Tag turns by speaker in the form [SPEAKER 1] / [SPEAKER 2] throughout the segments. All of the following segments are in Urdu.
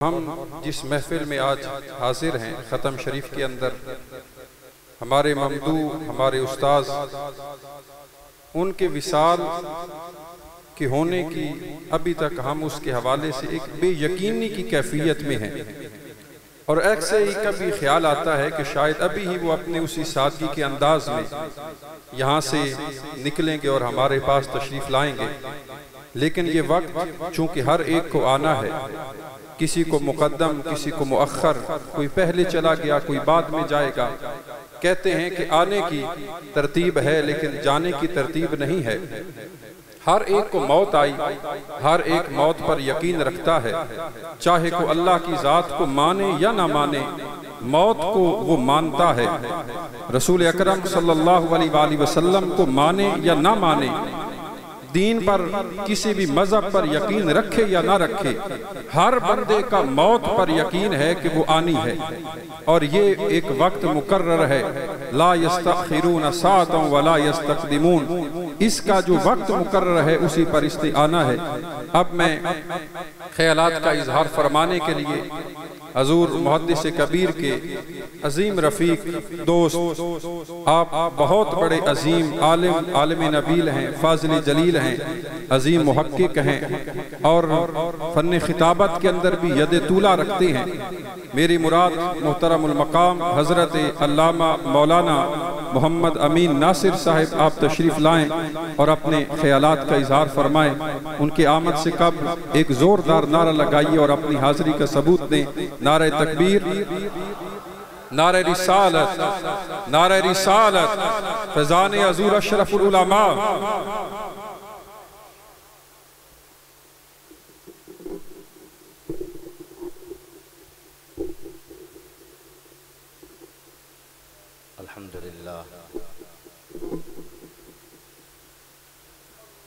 [SPEAKER 1] ہم جس محفل میں آج حاضر ہیں ختم شریف کے اندر، ہمارے ممدوح، ہمارے استاذ، ان کے وصال کے ہونے کی ابھی تک ہم اس کے حوالے سے ایک بے یقینی کی کیفیت میں ہیں، اور ایسے ہی کبھی خیال آتا ہے کہ شاید ابھی ہی وہ اپنے اسی سادگی کے انداز میں یہاں سے نکلیں گے اور ہمارے پاس تشریف لائیں گے، لیکن یہ وقت چونکہ ہر ایک کو آنا ہے، کسی کو مقدم، کسی کو مؤخر، کوئی پہلے چلا گیا، کوئی بعد میں جائے گا۔ کہتے ہیں کہ آنے کی ترتیب ہے لیکن جانے کی ترتیب نہیں ہے۔ ہر ایک کو موت آئی، ہر ایک موت پر یقین رکھتا ہے، چاہے کو اللہ کی ذات کو مانے یا نہ مانے، موت کو وہ مانتا ہے۔ رسول اکرم صلی اللہ علیہ وآلہ وسلم کو مانے یا نہ مانے، دین پر کسی بھی مذہب پر یقین رکھے یا نہ رکھے، ہر بندے کا موت پر یقین ہے کہ وہ آنی ہے، اور یہ ایک وقت مقرر ہے۔ لا یستأخرون ساعتا ولا یستقدمون، اس کا جو وقت مقرر ہے اسی پر آنا ہے۔ اب میں خیالات کا اظہار فرمانے کے لیے حضور محدث کبیر کے عظیم رفیق دوست، آپ بہت بڑے عظیم عالم نبیل ہیں، فاضل جلیل ہیں، عظیم محقق ہیں، اور فن خطابت کے اندر بھی ید طولہ رکھتے ہیں۔ میری مراد محترم المقام حضرت علامہ مولانا محمد امین ناصر صاحب، آپ تشریف لائیں اور اپنے خیالات کا اظہار فرمائیں۔ ان کے آمد سے قبل ایک زوردار نعرہ لگائیے اور اپنی حاضری کا ثبوت دیں۔ نعرہ تکبیر، نعرہ رسالت، نعرہ رسالت، فیضان حضور اشرف العلماء۔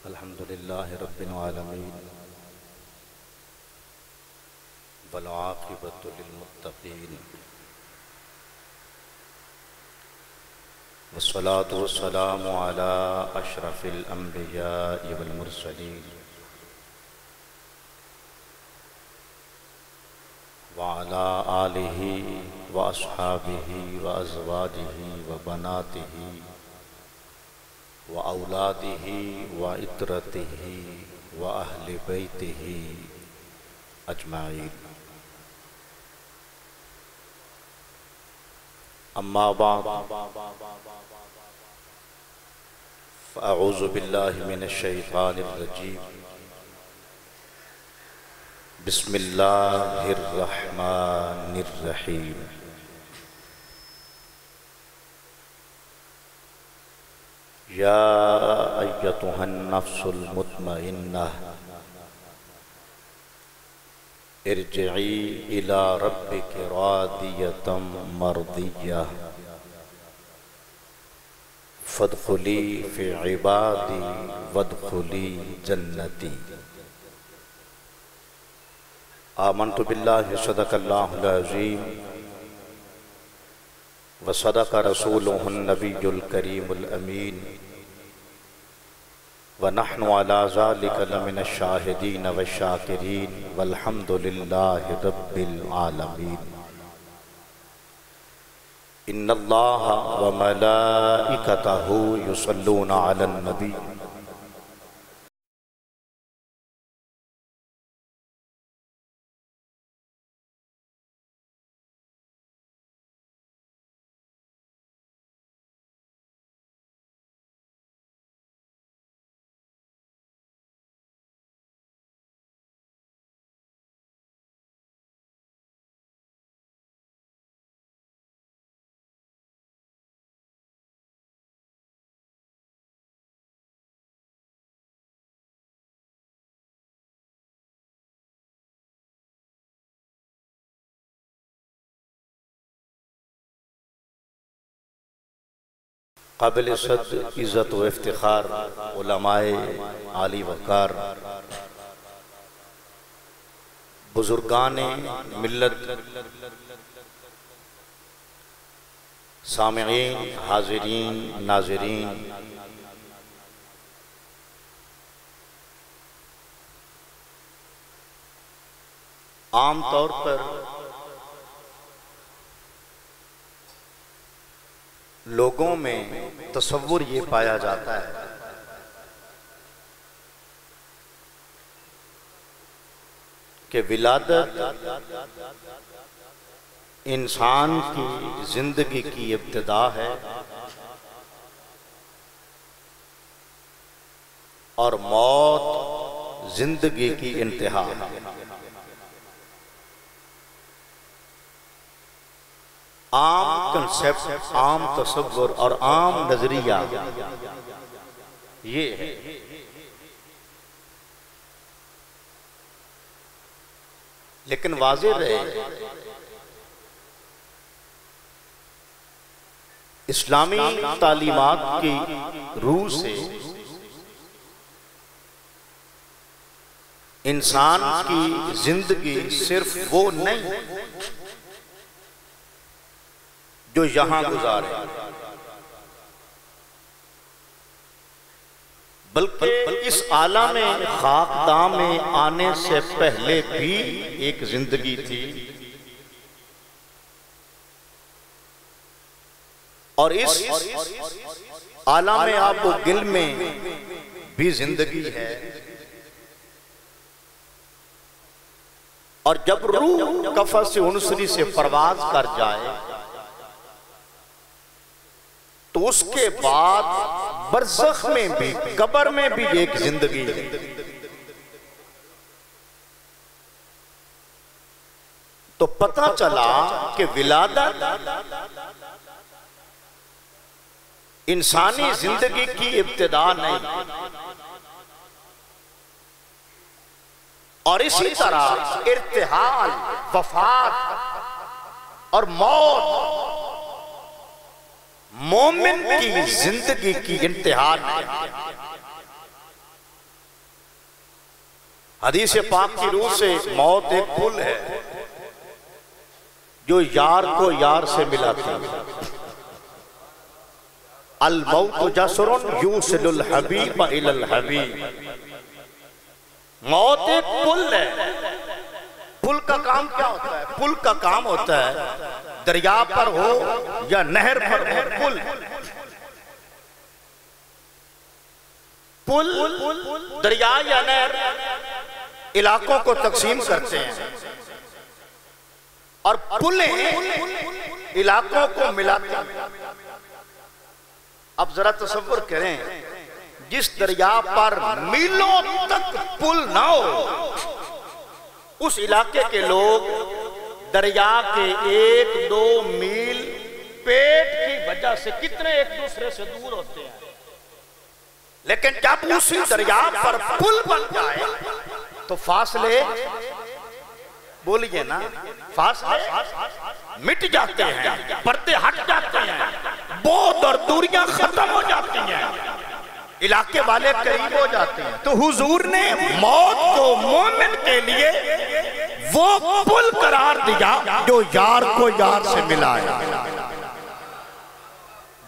[SPEAKER 2] الحمدللہ رب العالمین والعاقبۃ للمتقین، والصلاة والسلام علی اشرف الانبیاء والمرسلین، وعلی آلہ واصحابہ وازواجہ وبناتہ وأولادہ وعترتہ وأہل بیتہ اجمعین۔ اما بعد، فاعوذ باللہ من الشیطان الرجیم، بسم اللہ الرحمن الرحیم۔ یا ایتھا النفس المطمئنہ، ارجعی الی ربک راضیۃ مرضیہ، فادخلی فی عبادی وادخلی جنتی۔ آمنت باللہ، صدق اللہ العظیم، وصدق رسولہ النبی الکریم الامین، ونحن علی ذلک لمن الشاہدین والشاکرین، والحمد للہ رب العالمین۔ ان اللہ وملائکتہ یصلون علی النبی، قابل صد عزت و افتخار علماء عالی وقار، بزرگان ملت، سامعین، حاضرین، ناظرین، عام طور پر لوگوں میں تصور یہ پایا جاتا ہے کہ ولادت انسان کی زندگی کی ابتدا ہے اور موت زندگی کی انتہا ہے۔ عام کنسیپٹ، عام تصور اور عام نظریہ یہ ہے۔ لیکن واضح رہے اسلامی تعلیمات کی روح سے انسان کی زندگی صرف وہ نہیں جو یہاں گزارے، بلکہ اس عالم خاکداں میں آنے سے پہلے بھی ایک زندگی تھی، اور اس عالم آب و گل میں بھی زندگی ہے، اور جب روح قفس عنصری سے پرواز کر جائے تو اس کے بعد برزخ میں بھی، قبر میں بھی ایک زندگی ہے۔ تو پتہ چلا کہ ولادت انسانی زندگی کی ابتدا نہیں، اور اسی طرح ارتحال، وفات اور موت مومن کی زندگی کی انتہا ہے۔ حدیث پاک کی روح سے موت ایک پل ہے جو یار کو یار سے ملاتی ہے۔ الموت جسر یوصل الحبیب الی الحبیب، موت ایک پل ہے۔ پل کا کام کیا ہوتا ہے؟ پل کا کام ہوتا ہے دریا پر ہو یا نہر پر ہو، پل دریا یا نہر علاقوں کو تقسیم کرتے ہیں، اور پلیں علاقوں کو ملاتے ہیں۔ اب ذرا تصور کریں، جس دریا پر میلوں تک پل نہ ہو، اس علاقے کے لوگ دریا کے 1-2 میل پیٹ کی وجہ سے کتنے ایک دوسرے سے دور ہوتے ہیں، لیکن جب اسی دریا پر پل بن جائے تو فاصلے، بولیے نا، فاصلے مٹ جاتے ہیں، پردے ہٹ جاتے ہیں، بعد اور دوریاں ختم ہو جاتی ہیں، علاقے والے قریب ہو جاتے ہیں۔ تو حضور نے موت کو مومن کے لیے وہ پل قرار دیا جو یار کو یار سے ملایا۔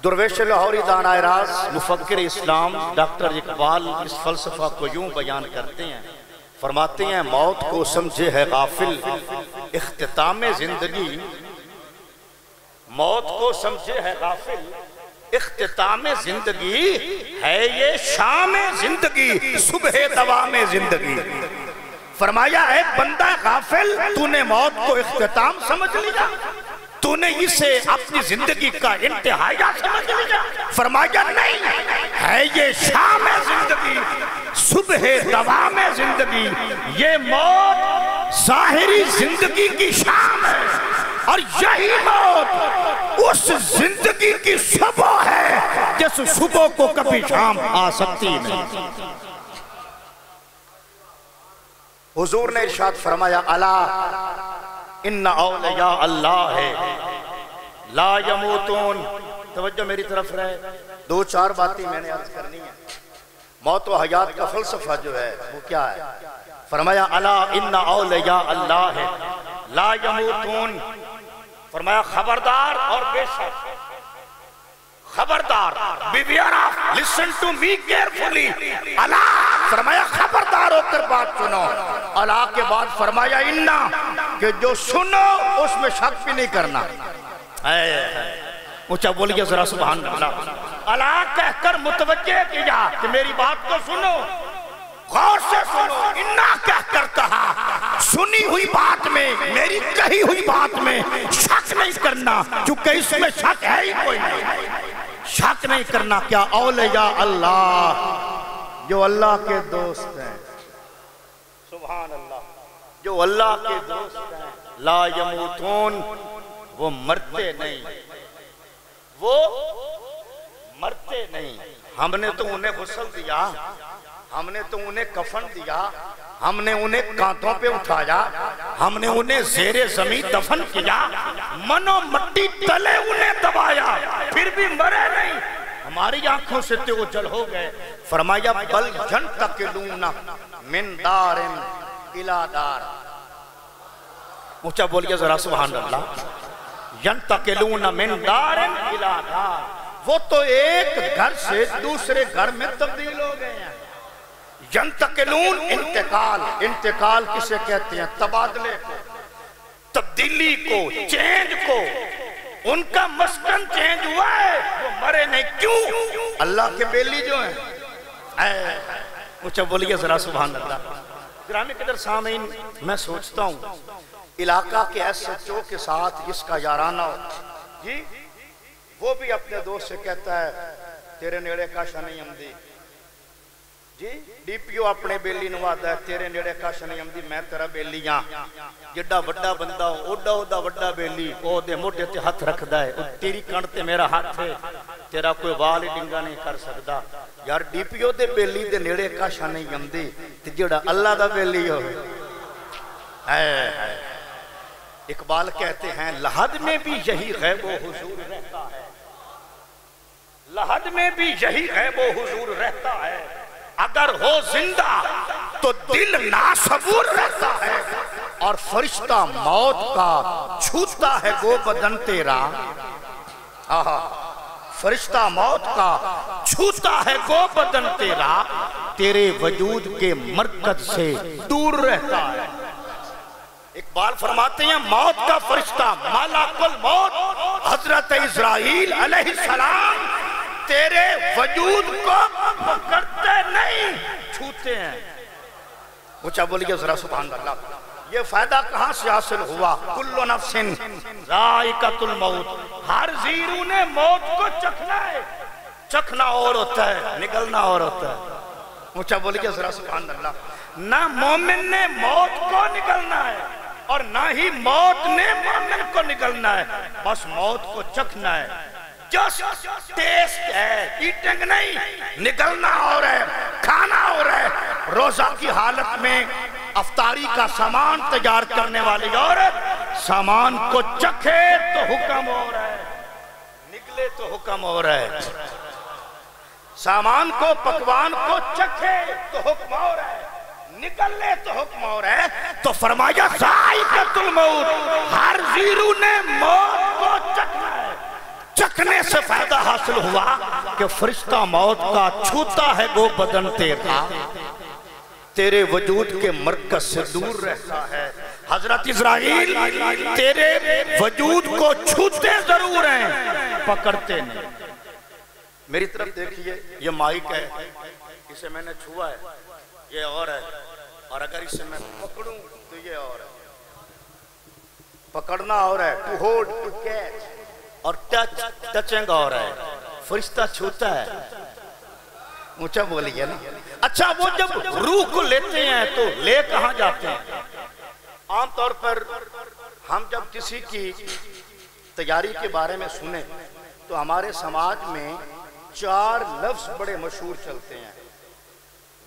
[SPEAKER 2] درویش لاہوری دانائے راز مفکر اسلام ڈاکٹر اقبال اس فلسفہ کو یوں بیان کرتے ہیں، فرماتے ہیں موت کو سمجھے ہے غافل اختتام زندگی، موت کو سمجھے ہے غافل اختتام زندگی، ہے یہ شام زندگی صبح دوام زندگی۔ فرمایا ہے بندہ غافل، تو نے موت کو اختتام سمجھ لیا، تو نے اسے اپنی زندگی کا انتہایا سمجھ لیا۔ فرمایا نہیں، ہے یہ شام زندگی صبح دوام زندگی، یہ موت ظاہری زندگی کی شام ہے، اور یہی موت اس زندگی کی صبح ہے جس صبح کو کبھی شام آ سکتی نہیں۔ حضور نے ارشاد فرمایا الا ان اولیاء اللہ ہے لا یموتون۔ توجہ میری طرف رہے، 2-4 باتیں میں نے عرض کرنی ہیں۔ موت و حیات کا فلسفہ جو ہے وہ کیا ہے؟ فرمایا الا ان اولیاء اللہ ہے لا یموتون، فرمایا خبردار اور بے شک، خبردار، beware of, listen to me carefully، الا، فرمایا خبردار ہو کر بات سنو، الا کے بعد فرمایا انا کہ جو سنو اس میں شک بھی نہیں کرنا. اونچا بولیے ذرا سبحان اللہ. اللہ کہہ کر متوجہ کیا کہ میری بات کو سنو, غور سے سنو. انا کہہ کر کہا سنی ہوئی بات میں, میری کہی ہوئی بات میں شک نہیں کرنا, چونکہ اس میں شک ہے ہی کوئی نہیں. شک نہیں کرنا. کیا اولیاء اللہ جو اللہ کے دوست ہیں, سبحان اللہ, جو اللہ کے دوست ہیں, لا یموتون, وہ مرتے نہیں, وہ مرتے نہیں. ہم نے تو انہیں غسل دیا, ہم نے تو انہیں کفن دیا, ہم نے انہیں کانٹوں پہ اٹھایا, ہم نے انہیں زیر زمین دفن کیا, منو مٹی تلے انہیں دبایا, پھر بھی مرے نہیں. ہماری آنکھوں سے تو وہ جل ہو گئے. فرمایا بل ینتقلون من دار الى دار. اونچا بولیے ذرا سبحان اللہ. ینتقلون من دار الى دار, وہ تو ایک گھر سے دوسرے گھر میں تبدیل ہو گئے ہیں. ینتقلون انتقال, انتقال کسے کہتے ہیں؟ تبادلے کو, تبدیلی کو, چینج کو. ان کا مسکن چینج ہوا ہے, وہ مرے نہیں. کیوں؟ اللہ کے بیلی جو ہیں. اونچا بولیے ذرا سبحان اللہ. گرامی قدر سامعین, میں سوچتا ہوں علاقہ کے ایس ایچ او کے ساتھ جس کا یارانہ ہو جی, وہ بھی اپنے دوست سے کہتا ہے تیرے نیڑے کاشا نہیں ہمدی جی. ڈی پی او اپنے بیلی نوادا ہے تیرے نیڑے کاشا نہیں ہمدی, میں تیرا بیلی ہاں. جڈا وڈا بندہ ہو, اوڈا اوڈا وڈا بیلی, او دے موٹے تے ہاتھ رکھ دائے, تیری کانٹ تے میرا ہاتھ ہے, تیرا کوئی وال ڈنگا نہیں کر سکتا. یار ڈی پی او دے بیلی دے نیڑے کاشا نہیں ہمدی, تے جڑا اللہ دا بیلی ہو. اقبال کہتے ہیں لحد میں بھی یہی غیب و حضور رہتا ہے, لحد میں بھی یہی غیب و حضور رہتا ہے. اگر ہو زندہ تو دل ناصبور رہتا ہے, اور فرشتہ موت کا چھوتا ہے گو بدن تیرا. فرشتہ موت کا چھوتا ہے گو بدن تیرا, تیرے وجود کے مرکز سے دور رہتا ہے. اقبال فرماتے ہیں موت کا فرشتہ ملک الموت حضرت اسرائیل علیہ السلام تیرے وجود کو پکڑتے نہیں, چھوتے ہیں. اونچا بولیے ذرا سبحان اللہ. یہ فائدہ کہاں سے حاصل ہوا؟ کل نفس ذائقۃ الموت, ہر زیرو نے موت کو چکھنا ہے. چکھنا اور ہوتا ہے, نگلنا اور ہوتا ہے. اونچا بولیے ذرا سبحان اللہ. نہ مومن نے موت کو نگلنا ہے اور نہ ہی موت نے مومن کو نگلنا ہے, بس موت کو چکھنا ہے. جسٹ ٹیسٹ ہے, ایٹنگ نہیں. نگلنا اور ہے, کھانا اور ہے. روزہ کی حالت میں افطاری کا سامان تیار کرنے والی عورت سامان کو چکھے تو حکم ہو رہا ہے, نگلے تو حکم ہو رہا ہے. سامان کو, پکوان کو چکھے تو حکم ہو رہا ہے, نکل لے تو حکم ہو رہا ہے. تو فرمایا ذائقۃ الموت, ہر زیرو نے موت کو چکھنا ہے. چکھنے سے فائدہ حاصل ہوا کہ فرشتہ موت کا چھوتا ہے گو بدن تیرا, تیرے وجود کے مرکز سے دور رہتا ہے. حضرت اسرائیل تیرے وجود کو چھوتے ضرور ہیں, پکڑتے نہیں. میری طرف دیکھیے, یہ مائک ہے, اسے میں نے چھوا ہے, یہ اور ہے, اور اگر اسے میں پکڑوں تو یہ اور ہے. پکڑنا اور ہے, to hold, to catch, اور ٹچنگ اور ہے. فرشتہ چھوتا ہے. اونچا بولیے نا. اچھا وہ جب روح کو لیتے ہیں تو لے کہاں جاتے ہیں؟ عام طور پر ہم جب کسی کی تیاری کے بارے میں سنیں تو ہمارے سماج میں 4 لفظ بڑے مشہور چلتے ہیں.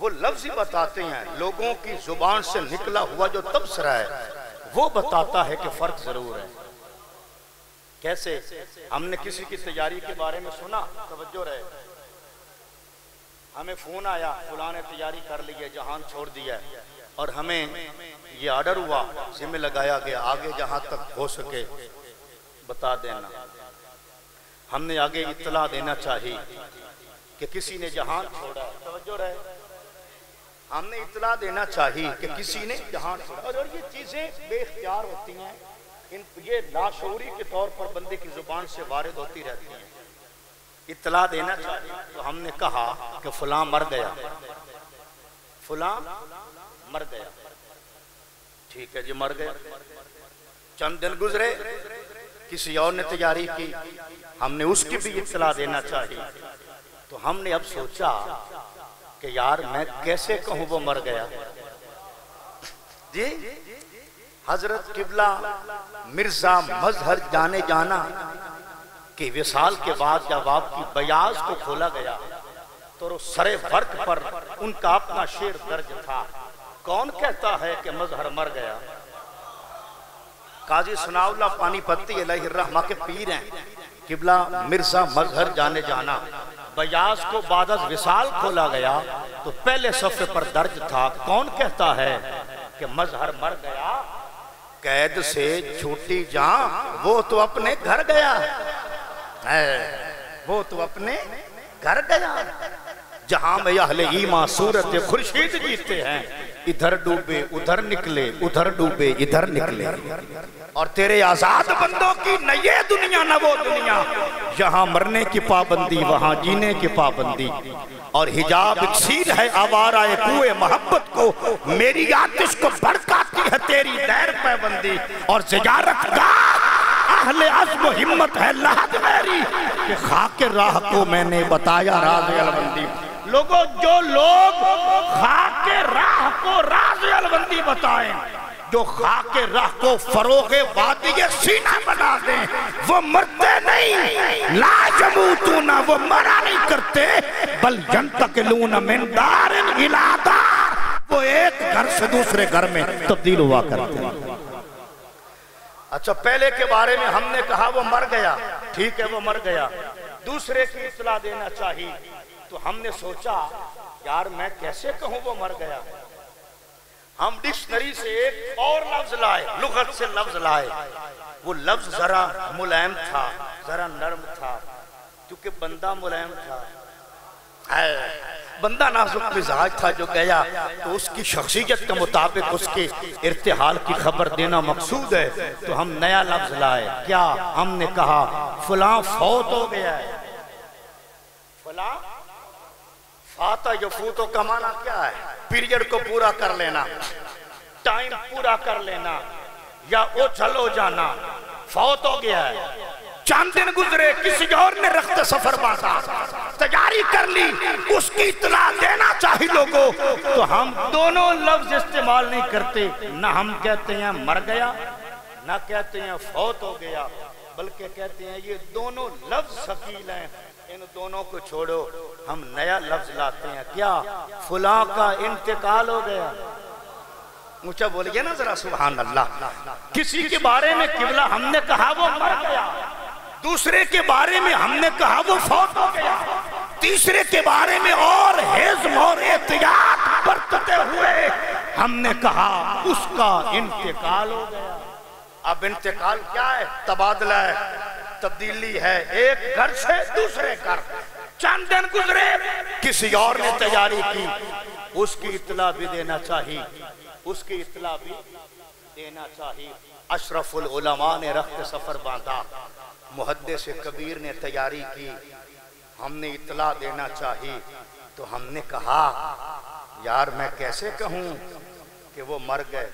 [SPEAKER 2] وہ لفظ ہی بتاتے ہیں, لوگوں کی زبان سے نکلا ہوا جو تبصرہ ہے وہ بتاتا ہے کہ فرق ضرور ہے. کیسے؟ ہم نے کسی کی تیاری کے بارے میں سنا, توجہ رہے, ہمیں فون آیا فلاں نے تیاری کر لی ہے, جہان چھوڑ دیا ہے, اور ہمیں یہ آرڈر ہوا, ذمہ لگایا گیا آگے جہاں تک ہو سکے بتا دینا. ہم نے آگے اطلاع دینا چاہیے کہ کسی نے جہان چھوڑا ہے. توجہ رہے, ہم نے اطلاع دینا چاہیے کہ کسی نے جہاں اور یہ چیزیں بے اختیار ہوتی ہیں، یہ لاشعوری کے طور پر بندے کی زبان سے وارد ہوتی رہتی ہیں. اطلاع دینا چاہیے تو ہم نے کہا کہ فلاں مر گیا، فلاں مر گیا. ٹھیک ہے جی، مر گیا. چند دن گزرے، کسی اور نے تیاری کی، ہم نے اس کی بھی اطلاع دینا چاہیے. تو ہم نے اب سوچا کہ یار میں کیسے کہوں وہ مر گیا. جی حضرت قبلہ مرزا مظہر جانے جانا کہ وصال کے بعد جب آپ کی بیاض کو کھولا گیا تو سر ورق پر ان کا اپنا شعر درج تھا. کون کہتا ہے کہ مظہر مر گیا؟ قاضی ثناء اللہ پانی پتی علیہ الرحمہ کے پیر ہیں. قبلہ مرزا مظہر جانے جانا، بیاض کو بعد از وصال کھولا گیا تو پہلے صفحے پر درج تھا. کون کہتا ہے کہ مظہر مر گیا؟ قید سے چھوٹی جان وہ تو اپنے گھر گیا، وہ تو اپنے گھر گیا. جہاں میں اہل ایمان صورت خورشید جیتے ہیں، ادھر ڈوبے ادھر نکلے، ادھر ڈوبے ادھر نکلے. اور تیرے آزاد بندوں کی نہ یہ دنیا نہ وہ دنیا، یہاں مرنے کی پابندی وہاں جینے کی پابندی. اور حجاب اکسیر ہے آوارہ کوئے محبت کو، میری آتش کو بھڑکاتی ہے تیری دیر پیبندی. اور زیارت گاہ اہل عزم و ہمت ہے لحد میری، کہ خاک راہ کو میں نے بتایا راز البندی. لوگوں جو لوگ خاک راہ کو راز البندی بتائیں، جو خاک راہ کو فروغ وادی سینہ بنا دیں، وہ مرتے نہیں. لا یموتون، وہ مرا نہیں کرتے، بل ینتقلون من دار الی دار، وہ ایک گھر سے دوسرے گھر میں تبدیل ہوا کرتے ہیں. اچھا پہلے کے بارے میں ہم نے کہا وہ مر گیا، ٹھیک ہے وہ مر گیا. دوسرے کی اطلاع دینا چاہیے تو ہم نے سوچا یار میں کیسے کہوں وہ مر گیا. ہم ڈکشنری سے ایک اور لفظ لائے، لغت سے لفظ لائے. وہ لفظ ذرا ملائم تھا، ذرا نرم تھا، کیونکہ بندہ ملائم تھا، بندہ نازک مزاج تھا. جو گیا تو اس کی شخصیت کے مطابق اس کے ارتحال کی خبر دینا مقصود ہے. تو ہم نیا لفظ لائے. کیا؟ ہم نے کہا فلاں فوت ہو گیا ہے. فلاں فاتح یفوتو کا معنی کیا ہے؟ پیریڈ کو پورا کر لینا، ٹائم پورا کر لینا، یا اوچھل ہو جانا. فوت ہو گیا ہے. چند دن گزرے، کسی اور نے رخت سفر باندھا، تیاری کر لی، اس کی اطلاع دینا چاہیے لوگوں. تو ہم دونوں لفظ استعمال نہیں کرتے، نہ ہم کہتے ہیں مر گیا، نہ کہتے ہیں فوت ہو گیا، بلکہ کہتے ہیں یہ دونوں لفظ ثقیل ہیں، ان دونوں کو چھوڑو. ہم نیا لفظ لاتے ہیں. کیا؟ فلاں کا انتقال ہو گیا. مجھے بولیے نا ذرا سبحان اللہ. کسی کے بارے میں قبلہ ہم نے کہا وہ مر گیا، دوسرے کے بارے میں ہم نے کہا وہ فوت ہو گیا، تیسرے کے بارے میں اور حزم اور احتیاط برتتے ہوئے ہم نے کہا اس کا انتقال ہو گیا. اب انتقال کیا ہے؟ تبادلہ ہے، تبدیلی ہے، ایک گھر سے دوسرے گھر. چند دن گزرے، کسی اور نے تیاری کی، اس کی اطلاع بھی دینا چاہیے، اس کی اطلاع بھی دینا چاہیے. اشرف العلماء نے رخت سفر باندھا، محدث کبیر نے تیاری کی، ہم نے اطلاع دینا چاہیے. تو ہم نے کہا یار میں کیسے کہوں کہ وہ مر گئے.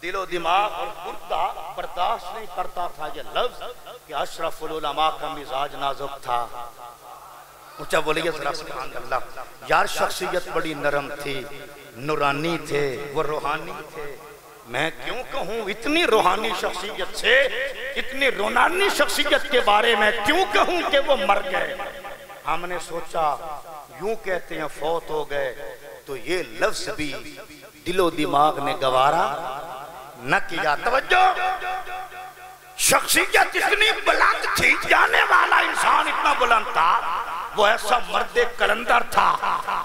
[SPEAKER 2] دل و دماغ اور گردہ برداشت نہیں کرتا تھا یہ لفظ کہ اشرف العلماء کا مزاج نازک تھا. مجھے بولیے ذرا سبحان اللہ. یار شخصیت بڑی نرم تھی، نورانی تھے، وہ روحانی تھے. میں کیوں کہوں اتنی روحانی شخصیت سے، اتنی روحانی شخصیت کے بارے میں کیوں کہوں کہ وہ مر گئے. ہم نے سوچا یوں کہتے ہیں فوت ہو گئے، تو یہ لفظ بھی دل و دماغ نے گوارا نہ کیا. توجہ، شخصیت اتنی بلند تھی، جانے والا انسان اتنا بلند تھا، وہ ایسا مرد کلندر تھا،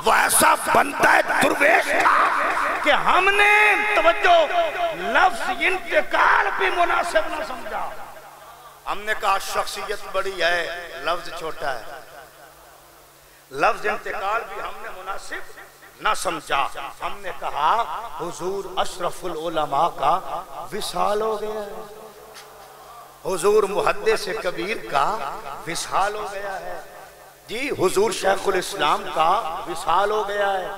[SPEAKER 2] وہ ایسا بندہ درویش تھا کہ ہم نے توجہ لفظ انتقال بھی مناسب نہ سمجھا. ہم نے کہا شخصیت بڑی ہے، لفظ چھوٹا ہے. لفظ انتقال بھی ہم نے مناسب نہ سمجھا، ہم نے کہا حضور اشرف العلماء کا وصال ہو گیا ہے، حضور محدث کبیر کا وصال ہو گیا ہے، جی حضور شیخ الاسلام کا وصال ہو گیا ہے،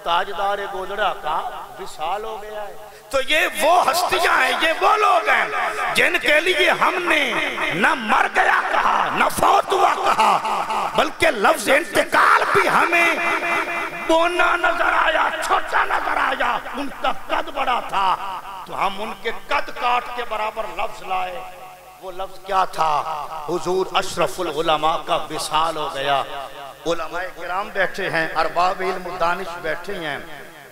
[SPEAKER 2] تاجدار گودڑا کا وصال ہو گیا ہے۔ تو یہ وہ ہستیاں ہیں، یہ وہ لوگ ہیں جن کے لیے ہم نے نہ مر گیا کہا نہ فوت ہوا کہا، بلکہ لفظ انتقال بھی ہمیں بونا نظر آیا، چھوٹا نظر آیا، ان کا قد بڑا تھا تو ہم ان کے قد کاٹ کے برابر لفظ لائے۔ وہ لفظ کیا تھا؟ حضور اشرف العلماء کا وصال ہو گیا۔ علماء کرام بیٹھے ہیں، ارباب علم و دانش بیٹھے ہیں،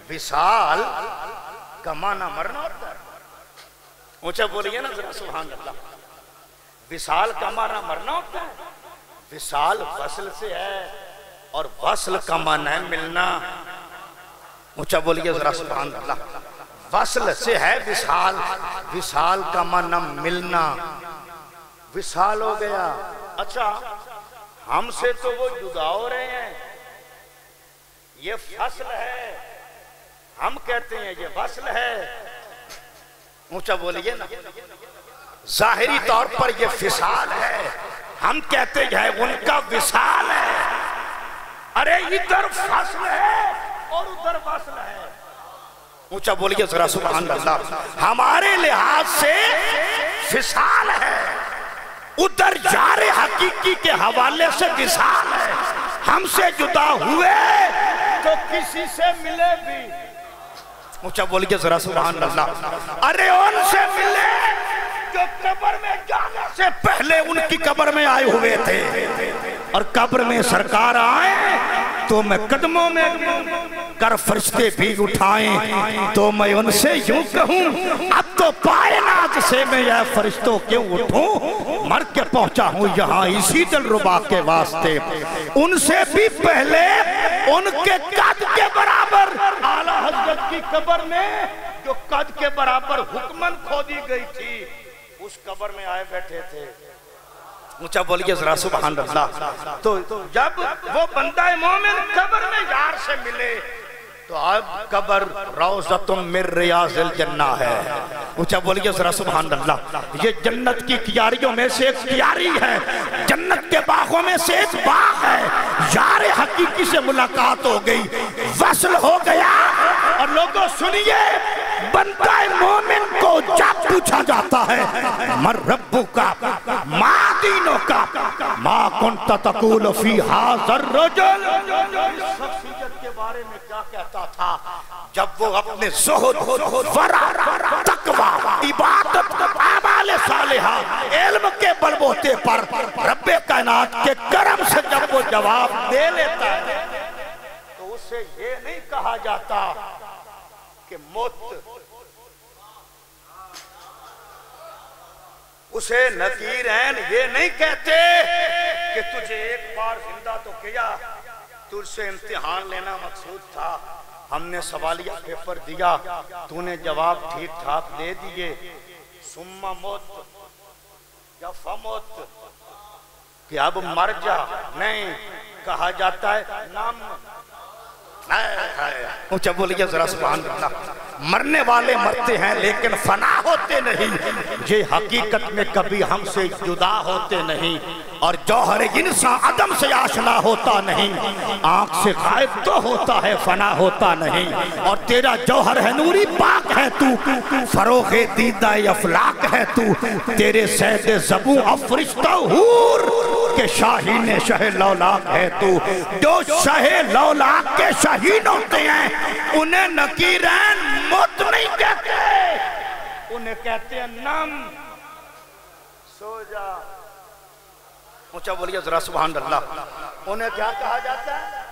[SPEAKER 2] وصال کا معنی مرنا ہوتا ہے، اونچا بولیے نا ذرا سبحان اللہ، وصال کا معنی مرنا ہوتا ہے، وصال وصل سے ہے اور وصل کا معنی ہے ملنا، اونچا بولیے ذرا سبحان اللہ، وصل سے ہے وصال، وصال کا معنی ملنا، وصال ہو گیا۔ اچھا ہم سے تو وہ جدا ہو رہے ہیں، یہ فصل ہے، ہم کہتے ہیں یہ وصل ہے، اونچا بولیے نا، ظاہری طور پر یہ فصال ہے، ہم کہتے ہیں ان کا وصال ہے، ارے ادھر فصل ہے اور ادھر وصل ہے، اونچا بولیے ذرا سبحان اللہ، ہمارے لحاظ سے فصال ہے، ادھر یار حقیقی کے حوالے سے وصال ہے، ہم سے جدا ہوئے تو کسی سے ملے بھی، اونچا بولیے ذرا سبحان اللہ، ارے ان سے ملے جو قبر میں جانے سے پہلے ان کی قبر میں آئے ہوئے تھے، اور قبر میں سرکار آئے تو میں قدموں میں کر فرشتے بھی اٹھائیں تو میں ان سے یوں کہوں اب تو پائے ناز سے میں یہ فرشتوں کیوں اٹھوں، مر کے پہنچا ہوں یہاں اسی دلربا کے واسطے، ان سے بھی پہلے ان کے قد کے برابر اعلیٰ حضرت کی قبر میں جو قد کے برابر حکمن کھودی گئی تھی اس قبر میں آئے بیٹھے تھے، اونچا بولیے ذرا سبحان اللہ۔ تو جب وہ بندہ مومن قبر میں یار سے ملے تو اب قبر روضۃ من ریاض الجنہ ہے، اونچا بولیے ذرا سبحان اللہ، یہ جنت کی کیاریوں میں سے ایک کیاری ہے، جنت کے باغوں میں سے ایک باغ ہے، یار حقیقی سے ملاقات ہو گئی، وصل ہو گیا۔ اور لوگوں سنیے، بندہ مومن کو جب پوچھا جاتا ہے من ربک ما دینک ما کنت تقول فی ھذا الرجل، شخصیت کے بارے میں کیا کہتا تھا جب وہ اپنے زہد، ورع، تقوی، عبادت، اعمال صالحہ، علم کے بلبوتے پر رب کائنات کے کرم سے جب وہ جواب دے لیتا ہے تو اسے یہ نہیں کہا جاتا کہ موت، اسے نکیرین یہ نہیں کہتے کہ تجھے ایک بار زندہ تو کیا، تجھ سے امتحان لینا مقصود تھا، ہم نے سوالیہ پیپر دیا، تو نے جواب ٹھیک ٹھاک دے دیے، ثم موت یا فموت کہ اب مر جا، نہیں کہا جاتا ہے نام، اونچا بولیے ذرا سبحان اللہ، مرنے والے مرتے ہیں لیکن فنا ہوتے نہیں، یہ حقیقت میں کبھی ہم سے جدا ہوتے نہیں، اور جوہر انسان عدم سے آشنا ہوتا نہیں، آنکھ سے غائب تو ہوتا ہے فنا ہوتا نہیں، اور تیرا جوہر ہے نوری پاک ہے تو، فروغ دیدہ افلاک ہے تو، تیرے سید زبوں افرشتہ حور کہ شاہین شہ لولاک ہے تو، جو شہ لولاک کے شاہین ہوتے ہیں انہیں نکیرین موت نہیں کہتے، انہیں کہتے ہیں نم، سو جا، اونچا بولیے ذرا سبحان اللہ، انہیں کیا کہا جاتا ہے؟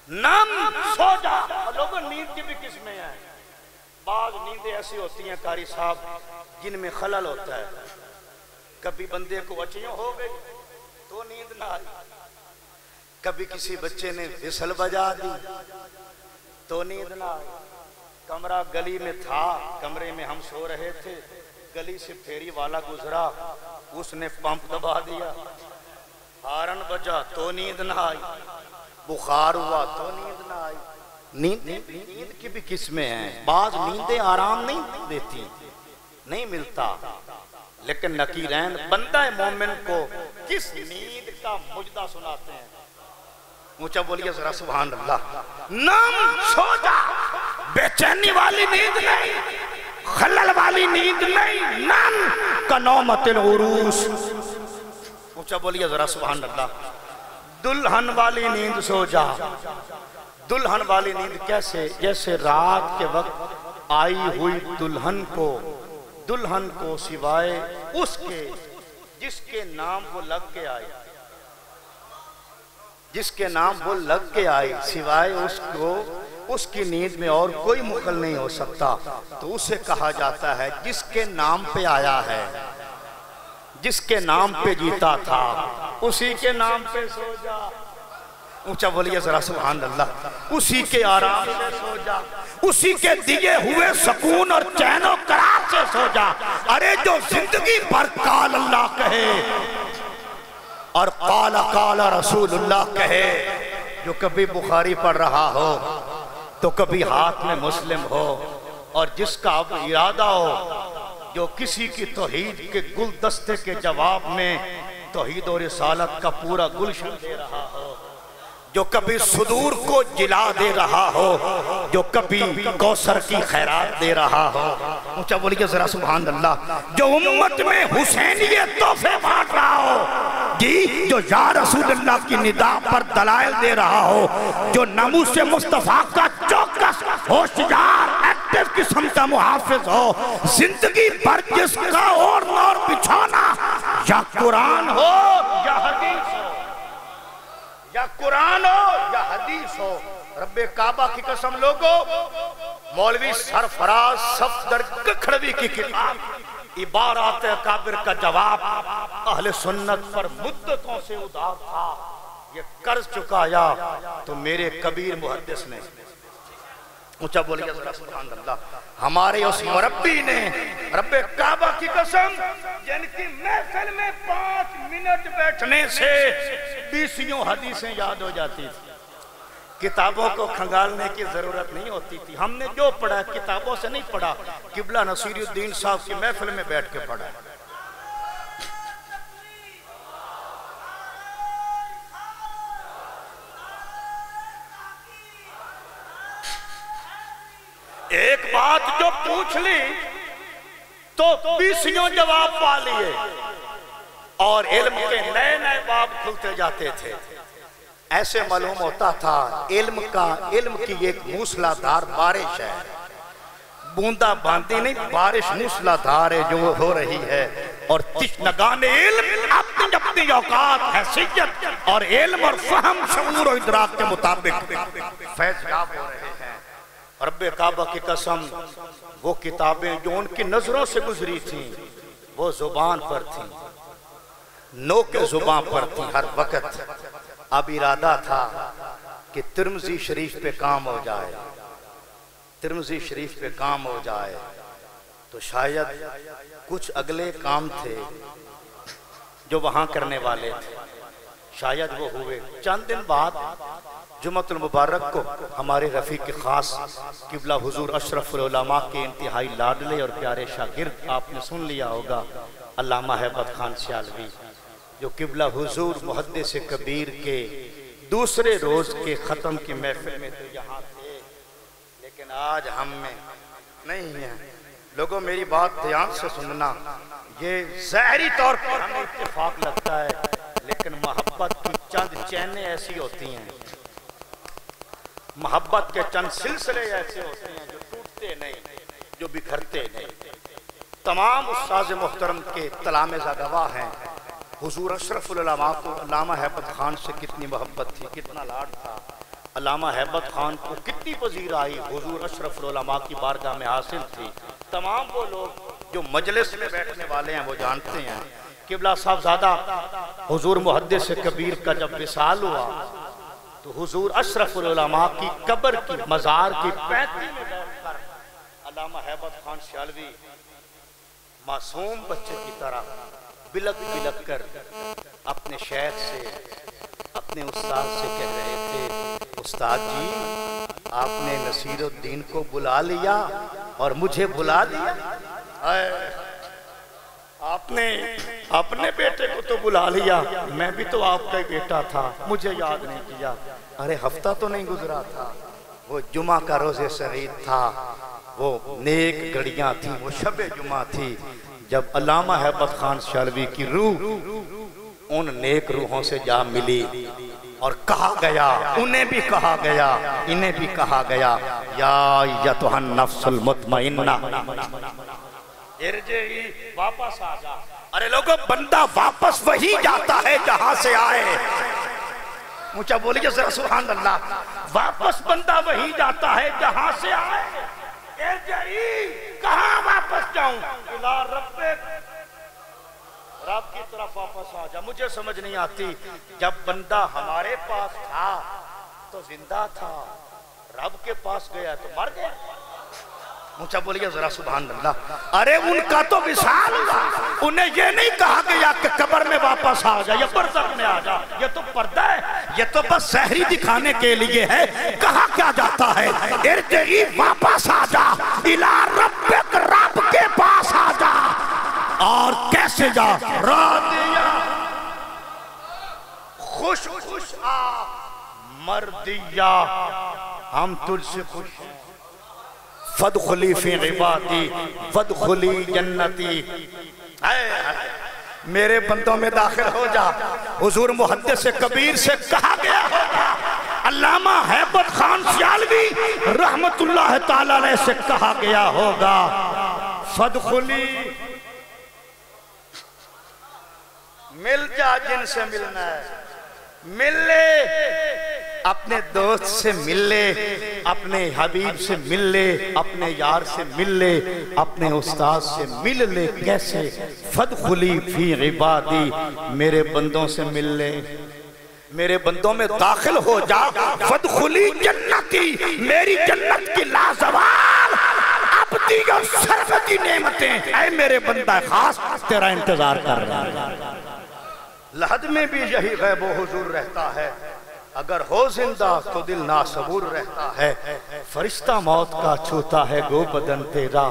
[SPEAKER 2] نم، سو جا۔ لوگوں نیند کی بھی قسمیں ہیں، بعض نیندیں ایسی ہوتی ہیں قاری صاحب جن میں خلل ہوتا ہے، کبھی بندے کو اچیوں ہو گئی تو نیند نہ آئی، کبھی کسی بچے نے وhistle بجا دی تو نیند نہ آئی، کمرہ گلی میں تھا، کمرے میں ہم سو رہے تھے، گلی سے پھیری والا گزرا، اس نے پمپ دبا دیا، ہارن بجا تو نیند نہ آئی، بخار ہوا تو نیند نہ آئی۔ نیند کی بھی قسمیں ہیں، بعض نیندیں آرام نہیں دیتی، نہیں ملتا، لیکن نکیرین بندہ مومن کو کس نیند کا مجدہ سناتے ہیں؟ اونچا بولیے ذرا سبحان اللہ۔ نام سو جا، بے چینی والی نیند نہیں، خلل والی نیند نہیں، نام کا نومت العروس۔ اونچا بولیے ذرا سبحان اللہ۔ دلہن والی نیند سو جا۔ دلہن والی نیند کیسے؟ جیسے رات کے وقت آئی ہوئی دلہن کو سوائے اس کے جس کے نام وہ لگ کے آئی، جس کے نام وہ لگ کے آئی، سوائے اس کو اس کی نیند میں اور کوئی مخل نہیں ہو سکتا، تو اسے کہا جاتا ہے جس کے نام پہ آیا ہے، جس کے نام پہ جیتا تھا، اسی کے نام پہ سو جا۔ اونچا بولیے ذرا سبحان اللہ۔ اسی کے آرام سے سو جا، اسی کے دیے ہوئے سکون اور چین و قرار سے سو جا۔ ارے جو زندگی بھر قال اللہ کہے اور قال رسول اللہ کہے، جو کبھی بخاری پڑھ رہا ہو تو کبھی ہاتھ میں مسلم ہو، اور جس کا اب ارادہ ہو جو کسی کی توحید کے گلدستے کے جواب میں توحید و رسالت کا پورا گلشن دے رہا ہو، جو کبھی صدور کو جلا دے رہا ہو، جو کبھی کوثر کی خیرات دے رہا ہو، اونچا بولیے ذرا سبحان اللہ۔ جو امت میں حسینیت تحفے بانٹ رہا ہو، جی جو یا رسول اللہ کی ندا پر دلائل دے رہا ہو، جو ناموس مصطفیٰ کا چوکس ہوشیار ایکٹیو قسم کا محافظ ہو، زندگی پر جس کا اور نور بچھانا یا قرآن ہو یا حدیث ہو، یا قرآن ہو یا حدیث ہو، رب کعبہ کی قسم لوگو، مولوی سرفراز صفدر ککھڑوی کی کتاب عبارات اکابر کا جواب اہل سنت پر مدتوں سے ادار تھا، یہ قرض چکایا تو میرے کبیر محدث نے۔ اونچا بولیے ذرا سبحان اللہ۔ ہمارے اس مربی نے رب کعبہ کی قسم، جن کی محفل میں 5 منٹ بیٹھنے سے 20 حدیثیں یاد ہو جاتی تھی، کتابوں کو کھنگالنے کی ضرورت نہیں ہوتی تھی، ہم نے جو پڑھا کتابوں سے نہیں پڑھا، قبلہ نصیر الدین صاحب کی محفل میں بیٹھ کے پڑھا۔ ایک بات جو پوچھ لی تو 20 جواب پا لیے، اور علم کے نئے نئے باب کھلتے جاتے تھے۔ ایسے معلوم ہوتا تھا علم کی ایک موسلا دھار بارش ہے، بوندا باندی نہیں، بارش موسلا دھار ہے جو ہو رہی ہے، اور تشنگان علم اپنی اپنی اوقات حیثیت اور علم اور فہم شعور و ادراک کے مطابق فیض یاب ہو رہے ہیں۔ رب کعبہ کی قسم، وہ کتابیں جو ان کی نظروں سے گزری تھیں وہ زبان پر تھیں، نو کے زبان پر تھیں ہر وقت۔ اب ارادہ تھا کہ ترمذی شریف پہ کام ہو جائے، ترمذی شریف پہ کام ہو جائے، تو شاید کچھ اگلے کام تھے جو وہاں کرنے والے تھے، شاید وہ ہوئے۔ چند دن بعد جمعۃ المبارک کو ہمارے رفیق خاص قبلہ حضور اشرف العلماء کے انتہائی لاڈلے اور پیارے شاگرد، آپ نے سن لیا ہوگا، علامہ ہیبت خان سیالوی، جو قبلہ حضور محدث کبیر کے دوسرے روز کے ختم کی محفل میں تو یہاں تھے، لیکن آج ہم میں نہیں ہیں۔ لوگوں میری بات دھیان سے سننا، یہ ظاہری طور پر ہمیں اتفاق لگتا ہے، لیکن محبت کی چند چینیں ایسی ہوتی ہیں، محبت کے چند سلسلے ایسے ہوتے ہیں جو ٹوٹتے نہیں، جو بکھرتے نہیں۔ تمام استاذ محترم کے تلامذہ گواہ ہیں، حضور اشرف العلماء کو علامہ ہیبت خان سے کتنی محبت تھی، کتنا لاڈ تھا، علامہ ہیبت خان کو کتنی پذیر آئی حضور اشرف العلماء کی بارگاہ میں حاصل تھی۔ تمام وہ لوگ جو مجلس میں بیٹھنے والے ہیں وہ جانتے ہیں۔ قبلہ صاحبزادہ حضور محدث کبیر کا جب وصال ہوا تو حضور اشرف العلماء کی قبر کی مزار کی پینتی میں بیٹھ کر علامہ ہیبت خان سیالوی معصوم بچے کی طرح بلک بلک کر اپنے شیخ سے اپنے استاد سے کہہ رہے تھے استاد جی آپ نے نصیر الدین کو بلا لیا اور مجھے بلا دیا. آپ نے اپنے بیٹے کو تو بلا لیا, میں بھی تو آپ کا بیٹا تھا, مجھے یاد نہیں کیا. ارے ہفتہ تو نہیں گزرا تھا, وہ جمعہ کا روز سعید تھا, وہ نیک گھڑیاں تھیں, وہ شب جمعہ تھی جب علامہ ہیبت خان سیالوی کی روح ان نیک روحوں سے جا ملی اور کہا گیا, انہیں بھی کہا گیا, انہیں بھی کہا گیا, یا ایتھا النفس المطمئنہ ارجعی, واپس آ جا. ارے لوگوں, بندہ واپس وہی جاتا ہے جہاں سے آئے. مجھے بولیے ذرا سبحان اللہ. واپس بندہ وہی جاتا ہے جہاں سے آئے. ارجعی, کہاں واپس جاؤں؟ الی ربک, رب کی طرف واپس آ جا. مجھے سمجھ نہیں آتی, جب بندہ ہمارے پاس تھا تو زندہ تھا, رب کے پاس گیا تو مر گیا. مجھے بولیے ذرا سبحان اللہ. ارے ان کا تو وصال ہوا, انہیں یہ نہیں کہا گیا کہ قبر میں واپس آ جا یا برزخ میں آ جا, یہ تو پردہ ہے, یہ تو بس سحری دکھانے کے لیے ہے. کہا کیا جاتا ہے, ارجعی, واپس آ جا, الی ربک, رب کے پاس آ جا. اور کیسے جا؟ راضیہ, خوش خوش آ, مردیہ, ہم تجھ سے خوش ہیں. فادخلی فی عبادی وادخلی جنتی, میرے بندوں میں داخل ہو جا. حضور محدث کبیر سے کہا گیا ہوگا, علامہ ہیبت خان سیالوی رحمت اللہ تعالی علیہ سے کہا گیا ہوگا, فادخلی, مل جا جن سے ملنا ہے, مل لے, اپنے دوست سے مل لے, اپنے حبیب سے مل لے, اپنے یار سے مل لے, اپنے استاد سے مل لے. کیسے؟ فادخلی فی عبادی, میرے بندوں سے مل لے, میرے بندوں میں داخل ہو جا. فادخلی جنتی, میری جنت کی لازوال ابدی اور سرمدی نعمتیں, اے میرے بندہ خاص تیرا انتظار کر رہا ہے. لحد میں بھی یہی غیب و حضور رہتا ہے, اگر ہو زندہ تو دل ناصبور رہتا ہے. فرشتہ موت کا چھوتا ہے گو بدن تیرا,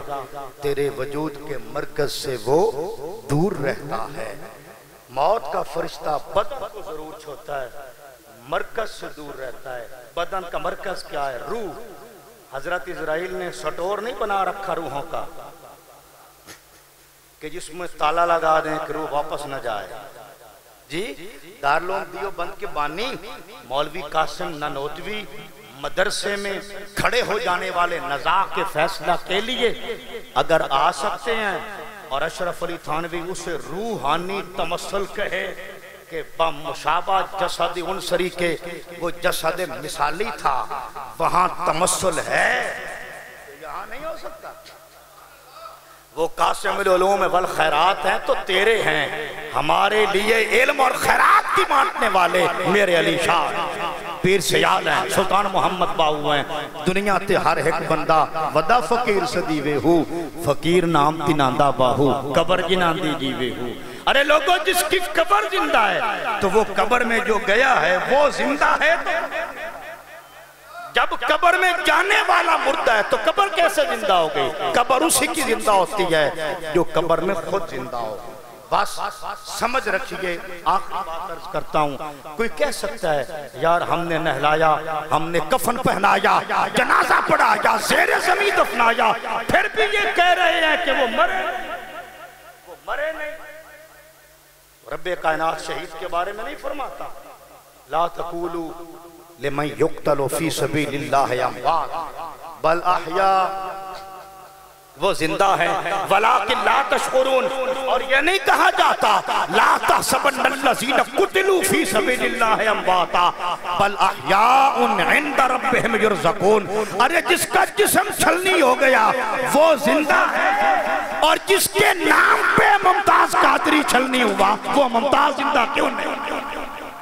[SPEAKER 2] تیرے وجود کے مرکز سے وہ دور رہتا ہے. موت کا فرشتہ بدن کو ضرور چھوتا ہے, مرکز سے دور رہتا ہے. بدن کا مرکز کیا ہے؟ روح. حضرت اسرائیل نے سٹور نہیں بنا رکھا روحوں کا کہ جس میں تالا لگا دیں کہ روح واپس نہ جائے. جی, دارالعلوم دیوبند کے بانی مولوی قاسم نانوتوی مدرسے میں کھڑے ہو جانے والے نزاع کے فیصلہ کے لیے اگر آ سکتے ہیں, اور اشرف علی تھانوی اسے روحانی تمثل کہے کہ بمشابہ جسد عنصری کے وہ جسد مثالی تھا, وہاں تمثل ہے, یہاں نہیں ہو سکتا. وہ قاسم العلوم والخیرات ہیں تو تیرے ہیں, ہمارے لیے علم اور خیرات کی بانٹنے والے میرے علی شاہ پیر سیال ہیں, سلطان محمد باہو ہیں. دنیا تے ہر ایک بندہ ودا فقیر صدیوے ہو, فقیر نام تیناندہ باہو, قبر جناندی جیوے ہو. ارے لوگوں, جس کی قبر زندہ ہے تو وہ قبر میں جو گیا ہے وہ زندہ ہے. جب قبر میں جانے والا مردہ ہے تو قبر کیسے زندہ ہو گئی؟ قبر اسی کی زندہ ہوتی ہے جو قبر میں خود زندہ ہو. بس سمجھ رکھیے. آخری بات عرض کرتا ہوں, کوئی کہہ سکتا ہے یار ہم نے نہلایا, ہم نے کفن پہنایا, جنازہ پڑھایا, زیر زمین دفنایا, پھر بھی یہ کہہ رہے ہیں کہ وہ مرے نہیں. رب کائنات شہید کے بارے میں نہیں فرماتا لا تقولوا لمن یقتل فی سبیل اللہ اموات بل احیاء, وہ زندہ ہے, ولیکن لا تشعرون. اور یہ نہیں کہا جاتا لا تحسبن الذین قتلوا فی سبیل اللہ امواتا بل احیاء عند ربہم یرزقون. ارے جس کا جسم چھلنی ہو گیا وہ زندہ ہے, اور جس کے نام پہ ممتاز قادری چھلنی ہوا وہ ممتاز زندہ کیوں نہیں؟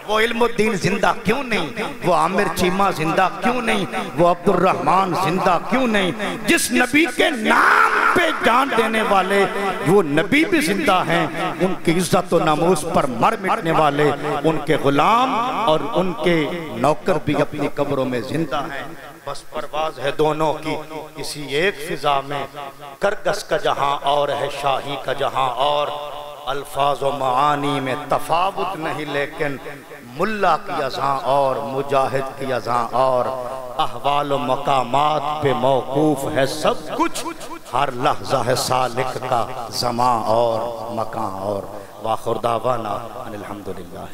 [SPEAKER 2] وہ علم الدین زندہ کیوں نہیں؟ وہ عامر چیمہ زندہ کیوں نہیں؟ وہ عبد الرحمن زندہ کیوں نہیں؟ جس نبی کے نام پہ جان دینے والے وہ نبی بھی زندہ ہیں، ان کی عزت و ناموس پر مر مٹنے والے ان کے غلام اور ان کے نوکر بھی اپنی قبروں میں زندہ ہیں۔ بس پرواز ہے دونوں کی کسی ایک فضا میں، کرگس کا جہاں اور ہے شاہی کا جہاں اور، الفاظ و معانی میں تفاوت نہیں لیکن ملا کی اذاں اور مجاہد کی اذاں اور، احوال و مقامات پہ موقوف ہے سب کچھ، ہر لحظہ ہے سالک کا زمان اور مکان اور، وآخر دعوانا ان الحمدللہ۔